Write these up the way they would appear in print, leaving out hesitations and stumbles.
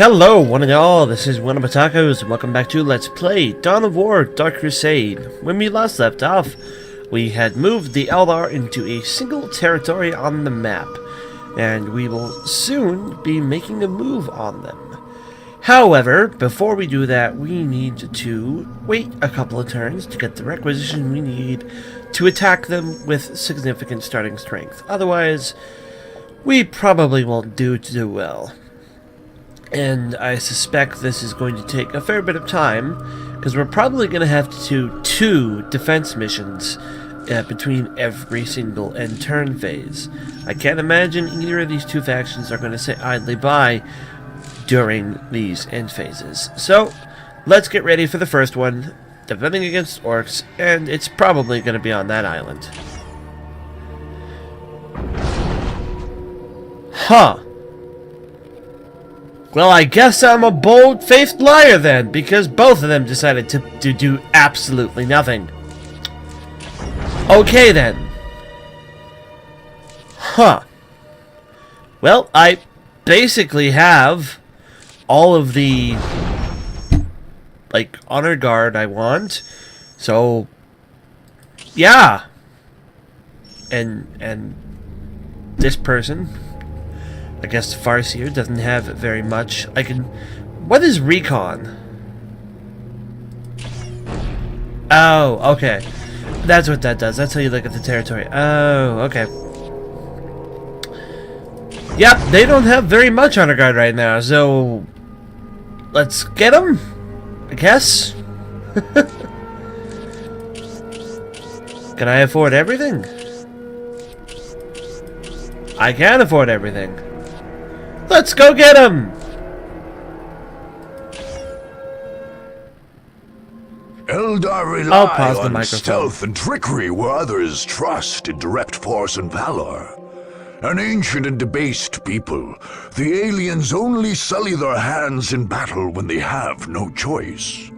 Hello, one and all, this is WellArmedWithTacos, and welcome back to Let's Play Dawn of War Dark Crusade. When we last left off, we had moved the Eldar into a single territory on the map, and we will soon be making a move on them. However, before we do that, we need to wait a couple of turns to get the requisition we need to attack them with significant starting strength. Otherwise, we probably won't do too well. And I suspect this is going to take a fair bit of time, because we're probably going to have to do 2 defense missions between every single end turn phase. I can't imagine either of these 2 factions are going to sit idly by during these end phases. So, let's get ready for the first one, defending against orcs, and it's probably going to be on that island. Huh. Well, I guess I'm a bold-faced liar then, because both of them decided to do absolutely nothing. Okay then. Huh. Well, I basically have all of the, like, honor guard I want, so, yeah. And this person, I guess the Farseer doesn't have very much. What is recon? Oh, okay. That's what that does. That's how you look at the territory. Oh, okay. Yep, they don't have very much honor guard right now, so let's get them, I guess. Can I afford everything? I can afford everything. Let's go get him! Eldar rely on stealth and trickery where others trust in direct force and valor. An ancient and debased people, the aliens only sully their hands in battle when they have no choice.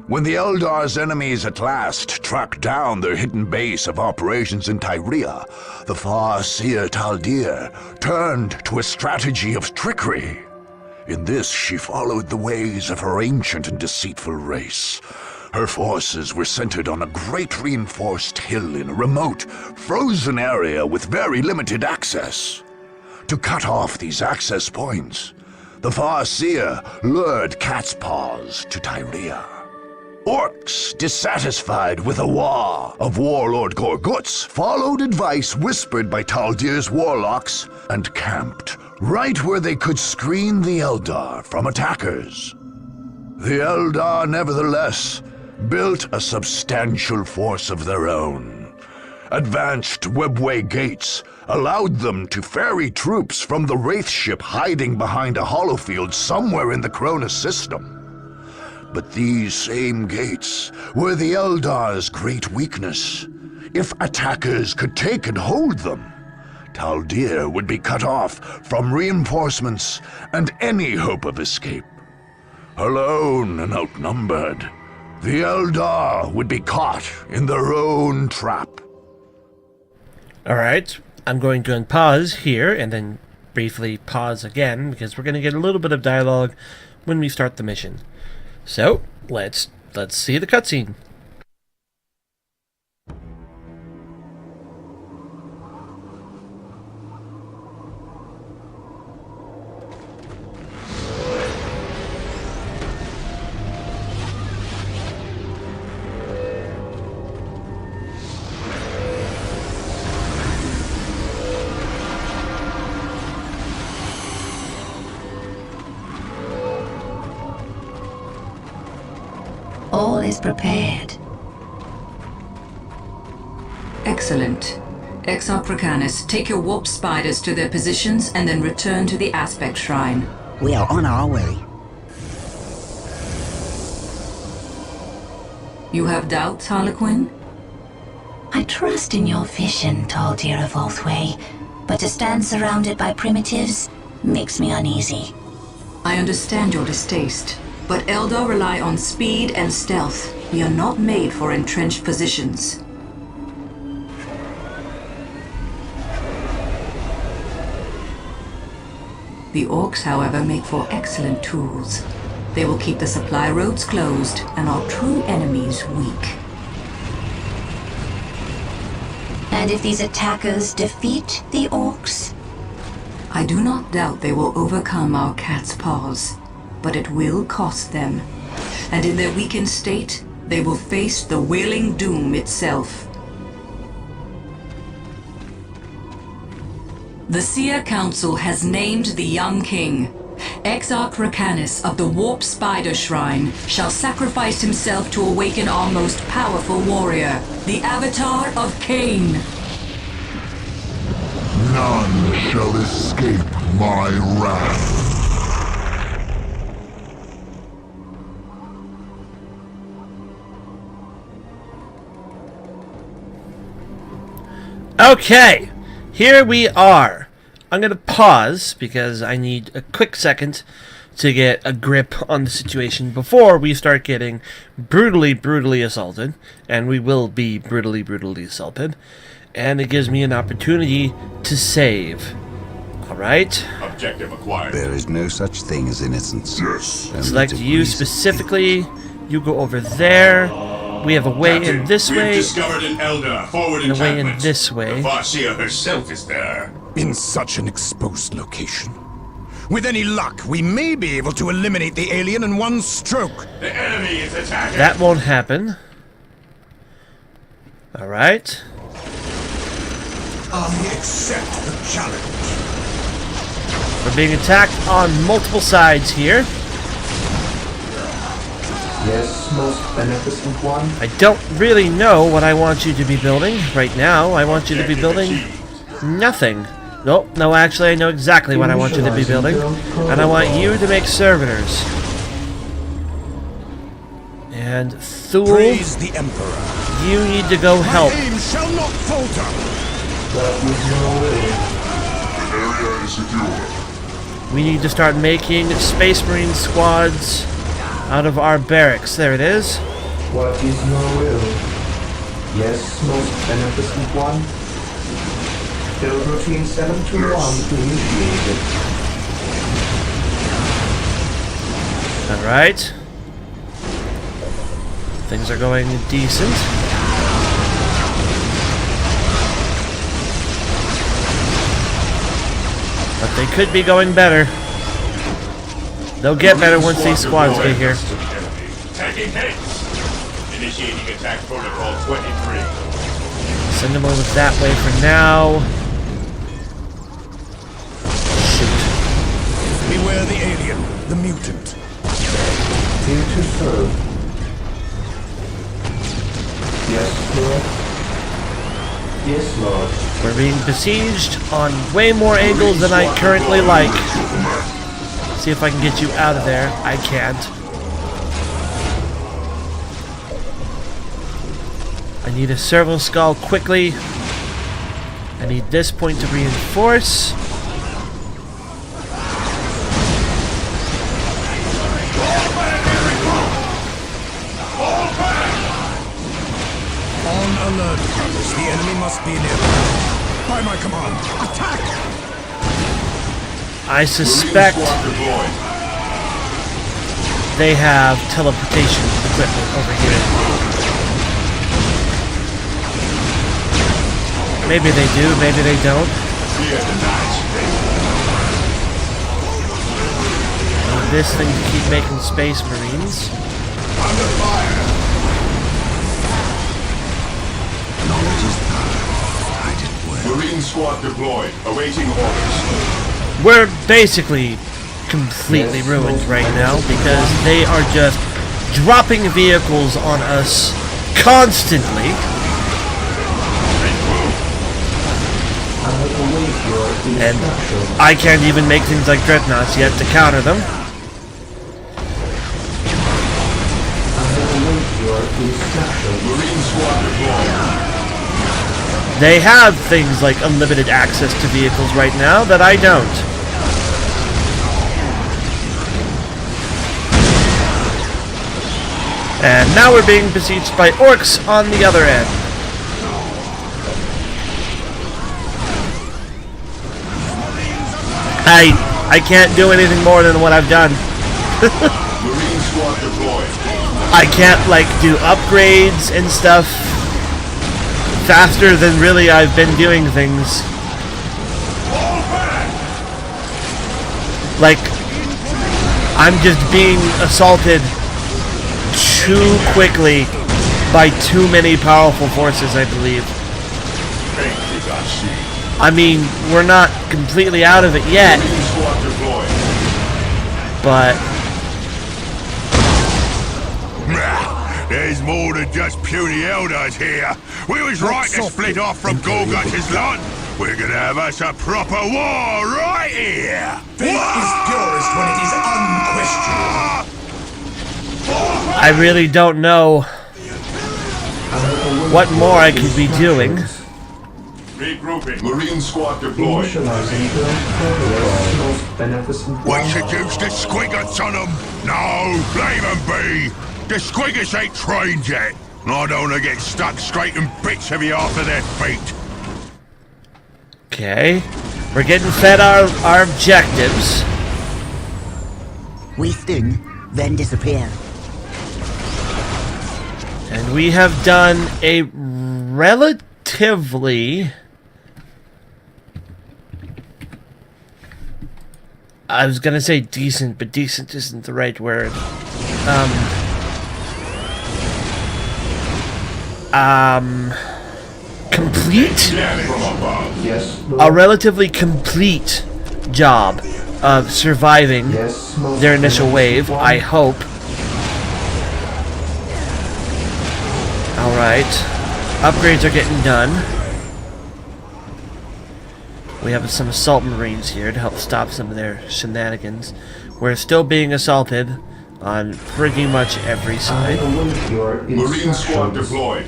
When the Eldar's enemies at last tracked down their hidden base of operations in Tyria, the Farseer Taldir turned to a strategy of trickery. In this, she followed the ways of her ancient and deceitful race. Her forces were centered on a great reinforced hill in a remote, frozen area with very limited access. To cut off these access points, the Farseer lured Cat's Paws to Tyria. Orcs, dissatisfied with a war of Warlord Gorguts, followed advice whispered by Taldir's warlocks and camped right where they could screen the Eldar from attackers. The Eldar, nevertheless, built a substantial force of their own. Advanced webway gates allowed them to ferry troops from the Wraith ship hiding behind a holofield somewhere in the Cronus system. But these same gates were the Eldar's great weakness. If attackers could take and hold them, Taldir would be cut off from reinforcements and any hope of escape. Alone and outnumbered, the Eldar would be caught in their own trap. Alright, I'm going to unpause here and then briefly pause again, because we're going to get a little bit of dialogue when we start the mission. So, let's see the cutscene. All is prepared. Excellent. Ex-Africanus, take your warp spiders to their positions and then return to the Aspect Shrine. We are on our way. You have doubts, Harlequin? I trust in your vision, Taldir of Oathway, but to stand surrounded by primitives makes me uneasy. I understand your distaste, but Eldar rely on speed and stealth. We are not made for entrenched positions. The orcs, however, make for excellent tools. They will keep the supply roads closed and our true enemies weak. And if these attackers defeat the orcs? I do not doubt they will overcome our cat's paws, but it will cost them. And in their weakened state, they will face the wailing doom itself. The Seer Council has named the young king. Exarch Racanis of the Warp Spider Shrine shall sacrifice himself to awaken our most powerful warrior, the Avatar of Cain. None shall escape my wrath. Okay, here we are. I'm going to pause because I need a quick second to get a grip on the situation before we start getting brutally assaulted. And we will be brutally assaulted. And it gives me an opportunity to save. Alright? Objective acquired. There is no such thing as innocence. Yes. Only Select you degrees. specifically. You go over there. We have a way in this We've way. discovered an Eldar. Forward And a way in encampment. this way. The Farseer herself is there. In such an exposed location. With any luck, we may be able to eliminate the alien in one stroke. The enemy is attacking. That won't happen. Alright. I accept the challenge. We're being attacked on multiple sides here. Yes, most beneficent one. I don't really know what I want you to be building right now. I want you to be building nothing. Nope, no, actually I know exactly what I want you to be building. And I want you to make servitors. And Thule, Praise the Emperor. you need to go help. My aim shall not falter. That is no way. Area is secure. We need to start making Space Marine squads out of our barracks. There it is. What is your will? Yes, most beneficent one. Build routine 721 to initiate it. Alright. Things are going decent. But they could be going better. They'll get better once these squads get here. Taking hits. Initiating attack protocol 23. Send them over that way for now. Shoot. Beware the alien, the mutant. Here to serve. Yes, Lord. Yes, Lord. We're being besieged on way more angles than I currently like. See if I can get you out of there. I can't. I need a servo skull quickly. I need this point to reinforce. On alert, brothers. The enemy must be nearby. By my command, attack! I suspect Squad deployed. they have teleportation equipment over here. Maybe they do, maybe they don't. Clear the match. I need this thing to keep making Space Marines. Under fire. Knowledge is power. Hide it well. Marine squad deployed. Awaiting orders. We're basically completely ruined right now because they are just dropping vehicles on us constantly. I will await your And instructions. I can't even make things like dreadnoughts yet to counter them. I will await your instructions. Marine squad deployed. They have things like unlimited access to vehicles right now that I don't. And now we're being besieged by orcs on the other end. I I can't do anything more than what I've done. Marine squad deployed. I can't, like, do upgrades and stuff faster than really I've been doing things. Like, I'm just being assaulted too quickly by too many powerful forces, I believe. I mean, we're not completely out of it yet, but there's more than just puny Eldars here. We was right to split off from Gorgut's lot. We're gonna have us a proper war right here. Faith is purest when it is unquestioned. I really don't know what more I could be doing. Regrouping. Marine squad deployed. Initializing build protocol. Most beneficent We one. seduced the squiggles on them. No, leave them be. The squiggles ain't trained yet. I don't want to get stuck straight in bits of you after their feet. Okay, we're getting fed our objectives. We sting, then disappear. And we have done a relatively... I was gonna say decent, but decent isn't the right word. Complete? Yes, A Lord. relatively complete job of surviving Yes, most their initial wave, beneficent one. I hope. Alright. Upgrades are getting done. We have some assault marines here to help stop some of their shenanigans. We're still being assaulted on pretty much every I side. await your Marine squad instructions. deployed.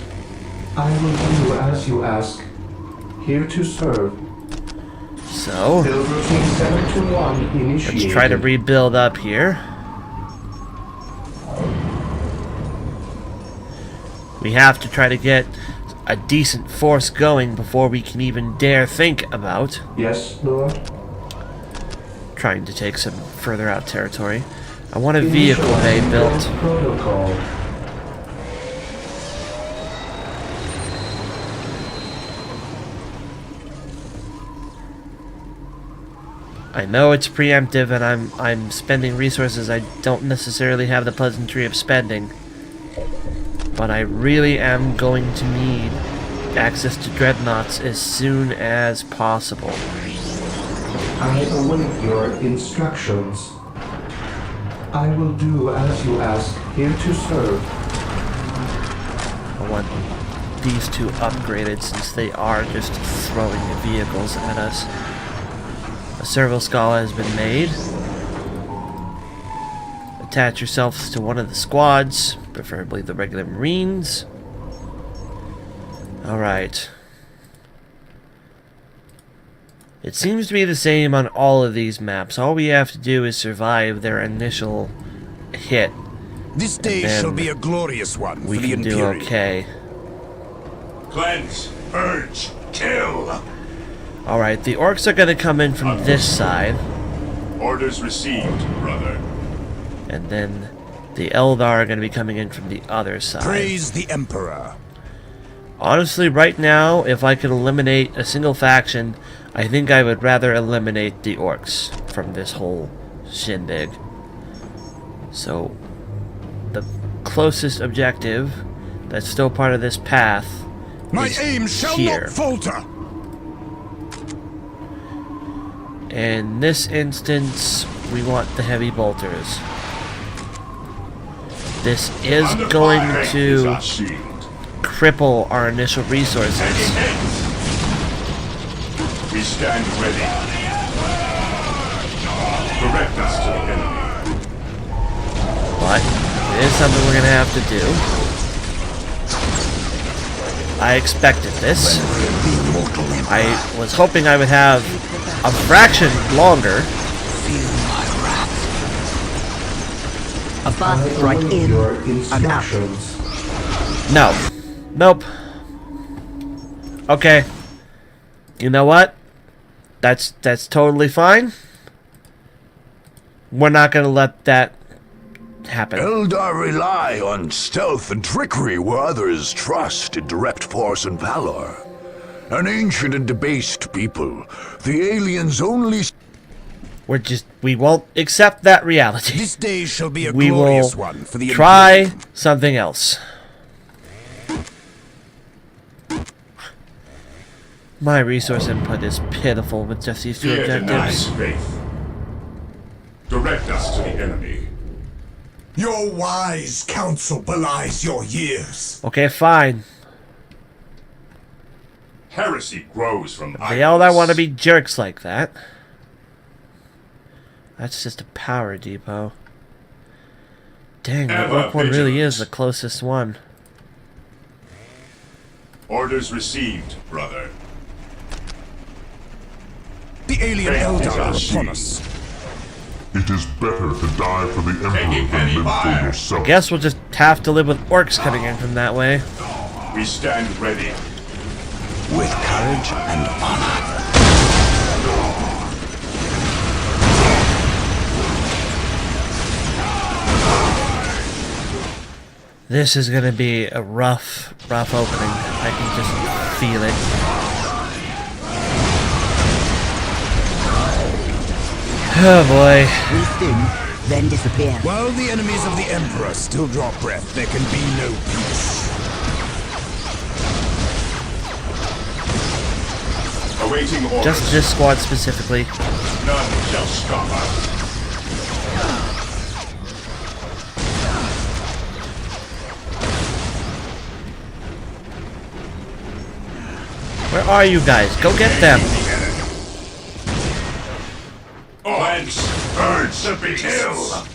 I will do as you ask. Here to serve. So, Build routine 721 initiated. let's try to rebuild up here. We have to try to get a decent force going before we can even dare think about Yes, Lord. trying to take some further out territory. I want a vehicle bay Initializing built. build protocol. I know it's preemptive and I'm spending resources I don't necessarily have the pleasantry of spending. But I really am going to need access to dreadnoughts as soon as possible. I await your instructions. I will do as you ask. Here to serve. I want these two upgraded since they are just throwing vehicles at us. A servo scala has been made. Attach yourselves to one of the squads, preferably the regular Marines. Alright. It seems to be the same on all of these maps. All we have to do is survive their initial hit. This day then shall be a glorious one We for the can do Imperium. okay. Cleanse, purge, kill. Alright, the orcs are going to come in from this side. Orders received, brother. And then the Eldar are going to be coming in from the other side. Praise the Emperor. Honestly, right now, if I could eliminate a single faction, I think I would rather eliminate the orcs from this whole shindig. So, the closest objective that's still part of this path My is aim shall here. not falter. In this instance, we want the heavy bolters. This is Under going fire is to our shield. cripple our initial resources. We stand ready. Direct us to the enemy. But it is something we're going to have to do. I expected this. I was hoping I would have a fraction longer. A I bath right await in your and out. instructions. No. Nope. Okay. You know what? That's totally fine. We're not gonna let that happen. Eldar rely on stealth and trickery where others trust in direct force and valor. An ancient and debased people, the aliens only... We won't accept that reality. This day shall be a We glorious will one for the try something else. My resource input is pitiful with just these two Fear denies objectives. faith. Direct us to the enemy. Your wise counsel belies your years. Okay, fine. Heresy grows from The Eldar want to be jerks like that. That's just a power depot. Dang, the Ever Orc one really vigilant. is the closest one. Orders received, brother. The alien Faith Eldar is our are upon shield. us. It is better to die for the Emperor Taking than enemy live fire. for yourself. Guess we'll just have to live with orcs coming in from that way. We stand ready. With courage and honor. This is gonna be a rough opening. I can just feel it. Oh boy. Breathe in, then disappear. While the enemies of the Emperor still draw breath, there can be no peace. Awaiting orders. Just this squad specifically. None shall stop us. Where are you guys? Go get them. Lance, urge the beast. Kill.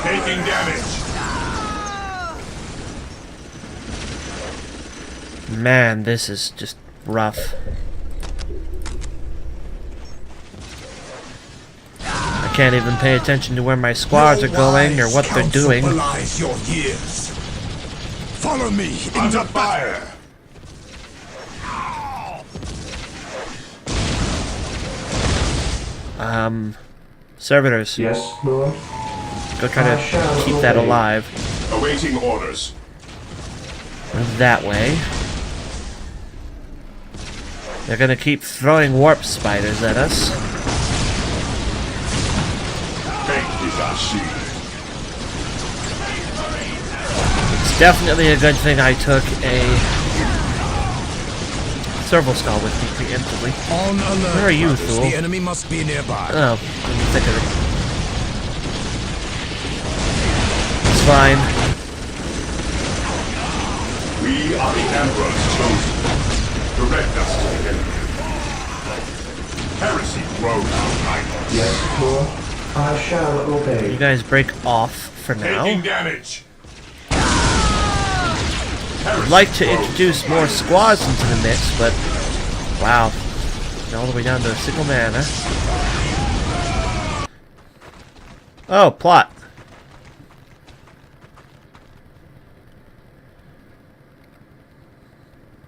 Taking damage. Man, this is just rough. I can't even pay attention to where my squads are going or what they're doing. Belies your years. Follow me Under into fire. Servitors, Yes, Lord. go try I shall to keep that obey. alive. Awaiting orders. That way. They're gonna keep throwing warp spiders at us. Faith is our shield. It's definitely a good thing I took a serval skull with me preemptively. on alert. Where are you, brothers. fool? The enemy must be nearby. Oh, I'm sick of it. It's fine. We are the Emperor's chosen. Direct us to the enemy. Heresy grows behind us. Yes, Lord. I shall You obey. guys break off for Taking now. damage. I'd like to introduce more squads into the mix, but wow. All the way down to a single man, huh? Oh, plot.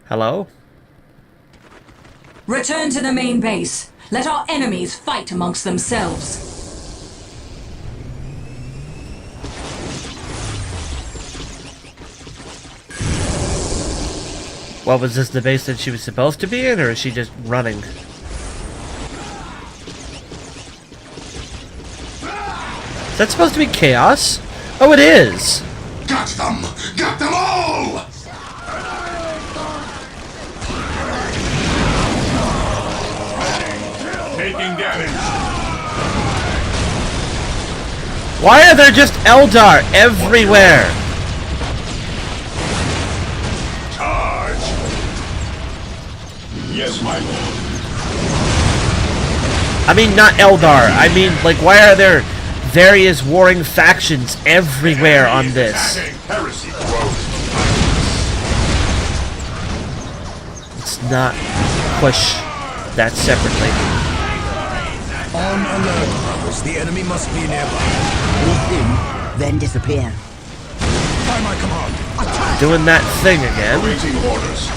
Hello? Return to the main base. Let our enemies fight amongst themselves. What, was this the base that she was supposed to be in, or is she just running? Is that supposed to be chaos? Oh, it is! Got them! Got them all! Taking damage. Why are there just Eldar everywhere? Charge. Yes, my lord. I mean, not Eldar. I mean, like, why are there various warring factions everywhere on this? Heresy grows. Let's not push that separately. On alert, brothers. The enemy must be nearby. Breathe in, then disappear. By my command, attack! Doing that thing again. Awaiting orders.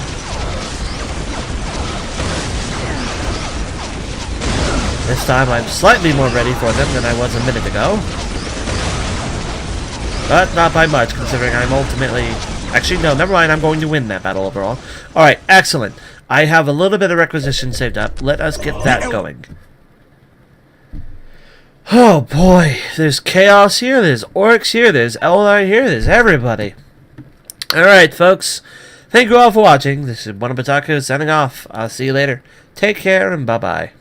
This time I'm slightly more ready for them than I was a minute ago. But not by much, considering I'm ultimately... Actually, no, never mind, I'm going to win that battle overall. Alright, excellent. I have a little bit of requisition saved up. Let us get that going. Oh boy, there's Chaos here, there's Orcs here, there's Eldar here, there's everybody. Alright, folks. Thank you all for watching. This is WellArmedWithTacos signing off. I'll see you later. Take care and bye-bye.